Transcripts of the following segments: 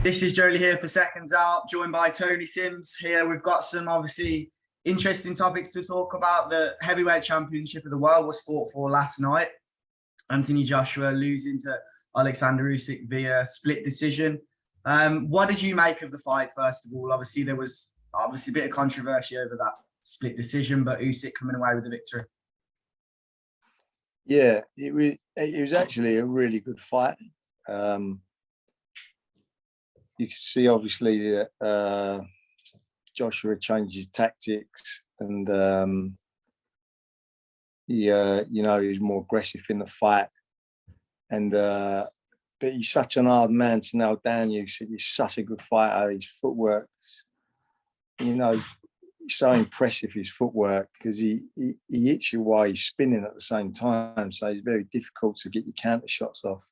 This is Joe Leigh here for Seconds Out, joined by Tony SIMS here. We've got some obviously interesting topics to talk about. The heavyweight championship of the world was fought for last night. Anthony Joshua losing to Oleksandr Usyk via split decision. What did you make of the fight, first of all? Obviously, there was a bit of controversy over that split decision, but Usyk coming away with the victory. Yeah, it was actually a really good fight. You can see obviously that Joshua changed his tactics, and he was more aggressive in the fight. And but he's such an hard man to nail down. He's such a good fighter. His footwork, so impressive, his footwork, because he hits you while he's spinning at the same time. So it's very difficult to get your counter shots off.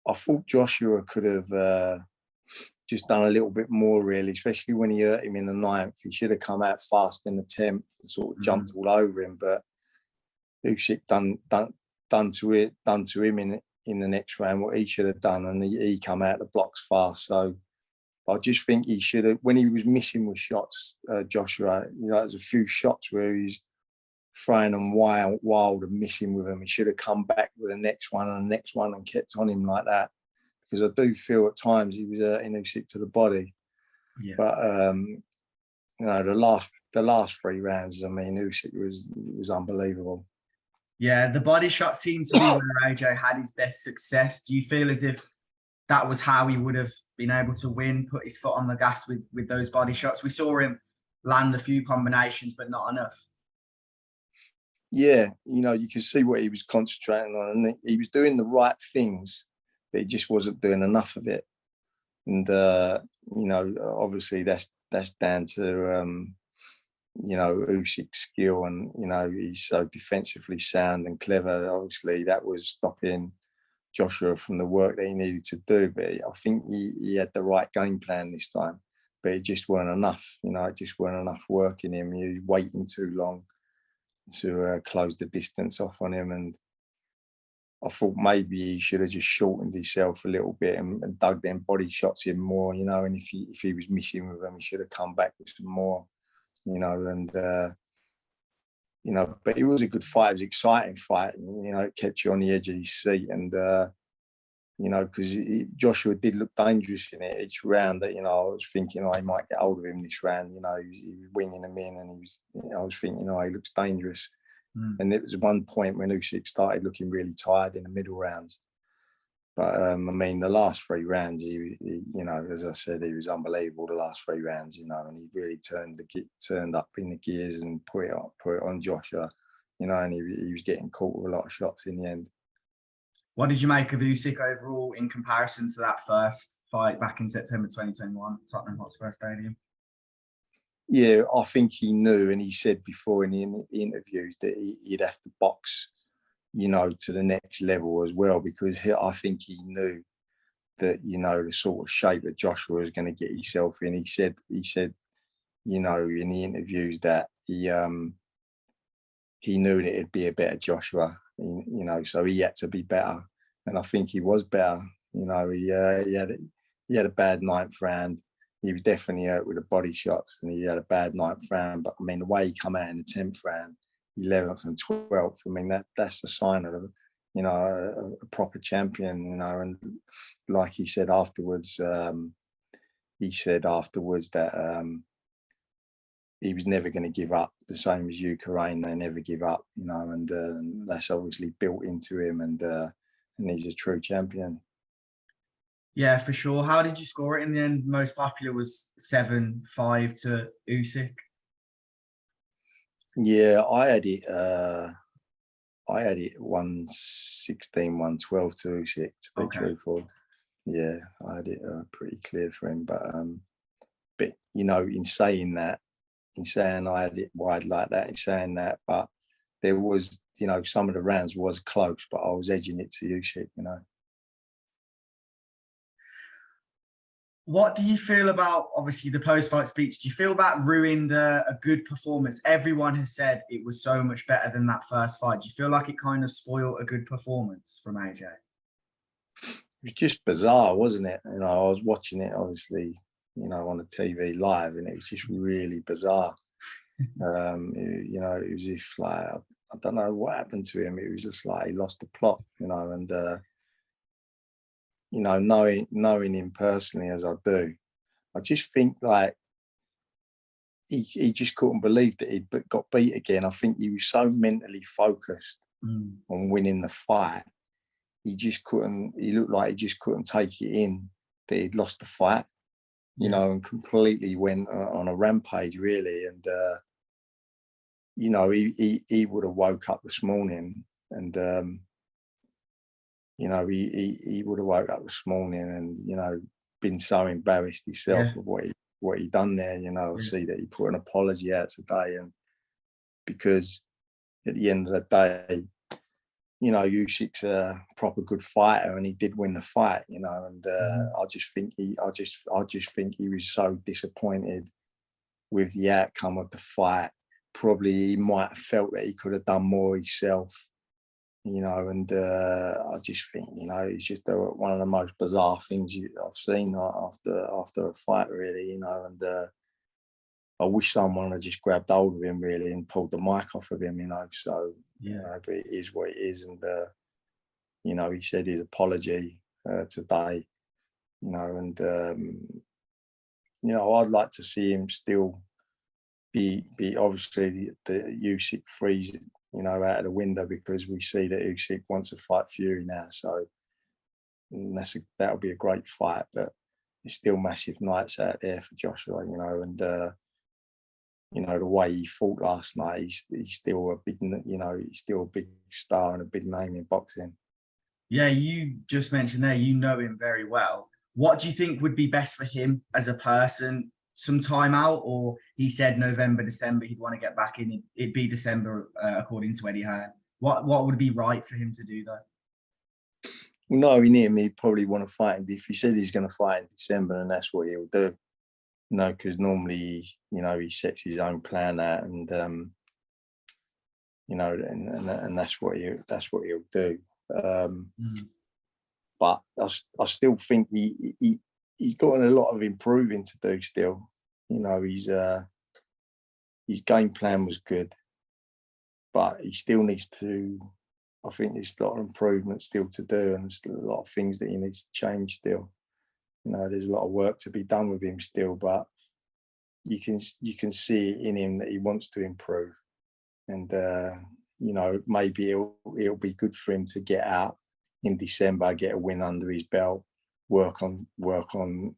I thought Joshua could have just done a little bit more, really, especially when he hurt him in the 9th. He should have come out fast in the 10th and sort of jumped all over him. But Usyk done to him in the next round what he should have done, and he come out the blocks fast. So I just think he should have, when he was missing with shots, Joshua, there's a few shots where he's throwing them wild and missing with them. He should have come back with the next one and the next one and kept on him like that, because I do feel at times he was hurting Usyk to the body. Yeah. But the last 3 rounds, I mean, Usyk was unbelievable. Yeah, the body shot seemed to be where AJ had his best success. Do you feel as if that was how he would have been able to win, put his foot on the gas with those body shots? We saw him land a few combinations, but not enough. Yeah, you can see what he was concentrating on, and he was doing the right things, but he just wasn't doing enough of it. And obviously that's down to Usyk's skill, and he's so defensively sound and clever. Obviously, that was stopping Joshua from the work that he needed to do. But I think he had the right game plan this time, but it just weren't enough. It just weren't enough work in him. He was waiting too long to close the distance off on him, and I thought maybe he should have just shortened himself a little bit and dug them body shots in more, and if he was missing with them, he should have come back with some more, but it was a good fight. It was an exciting fight, it kept you on the edge of your seat, and because Joshua did look dangerous in it each round. That I was thinking, he might get hold of him this round. He was winging him in, and I was thinking, he looks dangerous. And there was one point when Usyk started looking really tired in the middle rounds. But the last 3 rounds, he as I said, he was unbelievable. The last 3 rounds, and he really turned up in the gears and put it on Joshua, and he was getting caught with a lot of shots in the end. What did you make of Usyk overall in comparison to that first fight back in September 2021, Tottenham Hotspur Stadium? Yeah, I think he knew, and he said before in the interviews that he'd have to box, to the next level as well, because I think he knew that, the sort of shape that Joshua was going to get himself in. He said, in the interviews that he knew that it'd be a better Joshua, so he had to be better, and I think he was better. He had a bad 9th round. He was definitely hurt with the body shots, and he had a bad 9th round. But the way he come out in the 10th round, 11th and 12th, that's a sign of a proper champion. And like he said afterwards, that he was never going to give up. The same as Ukraine, they never give up. And that's obviously built into him, and he's a true champion. Yeah, for sure. How did you score it in the end? Most popular was 7-5 to Usyk. Yeah, I had it 116, 112 to Usyk, to be truthful. Yeah, I had it pretty clear for him. But in saying I had it wide like that, in saying that, but there was, some of the rounds was close, but I was edging it to Usyk, What do you feel about, obviously, the post-fight speech? Do you feel that ruined a good performance? Everyone has said it was so much better than that first fight. Do you feel like it kind of spoiled a good performance from AJ? was just bizarre, wasn't it? You know, I was watching it obviously, you know, on the TV live, and it was just really bizarre. You know, it was if like I don't know what happened to him. It was just like he lost the plot, you know, and you know, knowing him personally as I do, I just think like he just couldn't believe that he'd got beat again. I think he was so mentally focused on winning the fight. He just couldn't, he looked like he just couldn't take it in that he'd lost the fight, you know, and completely went on a rampage, really. And, you know, he would have woke up this morning and, you know, he would have woke up this morning and, you know, been so embarrassed himself of what he done there. You know, I see that he put an apology out today, and because at the end of the day, you know, Usyk's a proper good fighter, and he did win the fight. You know, and I just think I just think he was so disappointed with the outcome of the fight. Probably he might have felt that he could have done more himself. You know, and I just think, you know, it's just one of the most bizarre things I've seen after a fight, really. You know, and I wish someone had just grabbed hold of him, really, and pulled the mic off of him. You know, so you know, but it is what it is, and you know, he said his apology today. You know, and you know, I'd like to see him still be obviously the Usyk freeze, you know, out of the window, because we see that Usyk wants to fight Fury now. So that'll be a great fight, but there's still massive nights out there for Joshua, you know, and you know, the way he fought last night, he's still a big, you know, he's still a big star and a big name in boxing. Yeah, you just mentioned there, you know him very well. What do you think would be best for him as a person? Some time out, or he said November, December, he'd want to get back in. It'd be December, according to Eddie Hearn. What would be right for him to do, though? Well, knowing him, he'd probably want to fight. If he says he's going to fight in December, and that's what he'll do. You know, because normally, you know, he sets his own plan out, and you know, and that's what he'll do. But I still think he's got a lot of improving to do still. You know, his game plan was good, but he still needs to, I think there's a lot of improvement still to do, and there's a lot of things that he needs to change still. You know, there's a lot of work to be done with him still, but you can see in him that he wants to improve. And you know, maybe it'll be good for him to get out in December, get a win under his belt, work on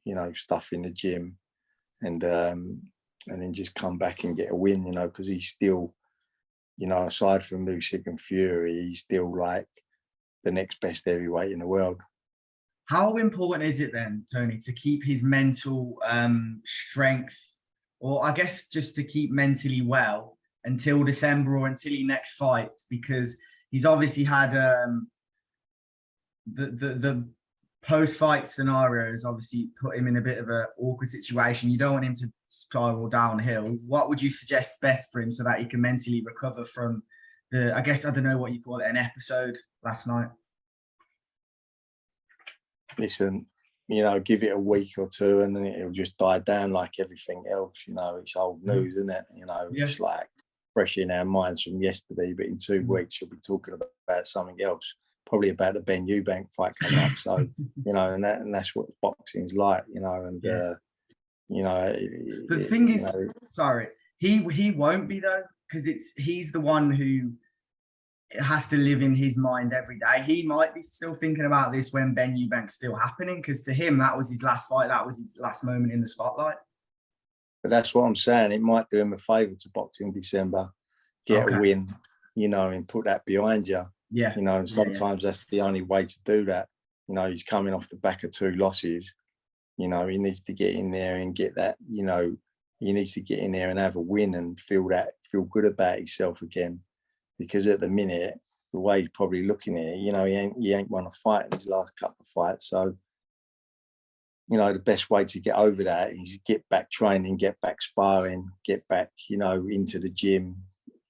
you know, stuff in the gym, and then just come back and get a win, you know, because he's still, you know, aside from Usyk and Fury, he's still like the next best heavyweight in the world. How important is it then, Tony, to keep his mental strength, or I guess just to keep mentally well until December or until he next fights? Because he's obviously had the post-fight scenario has obviously put him in a bit of an awkward situation. You don't want him to spiral downhill. What would you suggest best for him so that he can mentally recover from the, I guess, I don't know what you call it, an episode last night? Listen, you know, give it a week or two and then it'll just die down like everything else. You know, it's old news, isn't it? You know, it's like fresh in our minds from yesterday, but in 2 weeks you'll be talking about something else, probably about the Ben Eubank fight coming up. So, you know, and that's what boxing's like, you know, and you know, the thing is, sorry, he won't be though, because he's the one who has to live in his mind every day. He might be still thinking about this when Ben Eubank's still happening, because to him that was his last fight, that was his last moment in the spotlight. But that's what I'm saying. It might do him a favour to box in December, get a win, you know, and put that behind you. Yeah. You know, and sometimes that's the only way to do that. You know, he's coming off the back of 2 losses. You know, he needs to get in there and get that, you know, he needs to get in there and have a win and feel good about himself again. Because at the minute, the way he's probably looking at it, you know, he ain't won a fight in his last couple of fights. So, you know, the best way to get over that is get back training, get back sparring, get back, you know, into the gym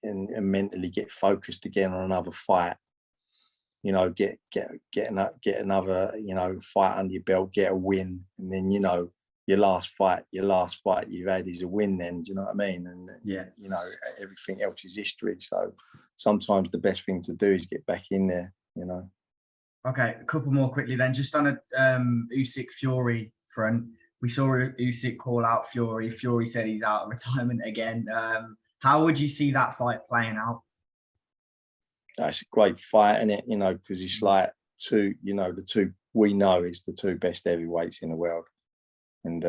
and mentally get focused again on another fight. you know, get another, you know, fight under your belt, get a win, and then, you know, your last fight you've had is a win. Then, do you know what I mean? And Yeah, you know, everything else is history. So sometimes the best thing to do is get back in there, you know. Okay, a couple more quickly then. Just on a Usyk Fury front, we saw Usyk call out Fury. Fury said he's out of retirement again. How would you see that fight playing out? It's a great fight, isn't it? You know, because it's like two, you know, the two we know is the two best heavyweights in the world, and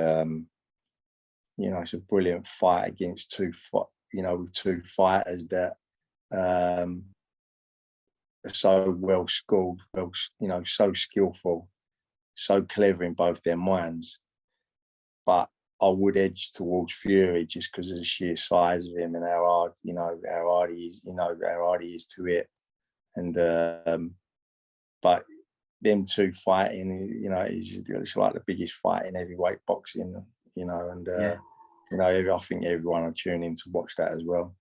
you know, it's a brilliant fight against two fighters that are so well schooled, you know, so skillful, so clever in both their minds. But I would edge towards Fury just because of the sheer size of him and how hard, you know, how hard he is, you know, how hard he is to hit. And but them two fighting, you know, it's like the biggest fight in heavyweight boxing, you know, and you know, I think everyone will tune in to watch that as well.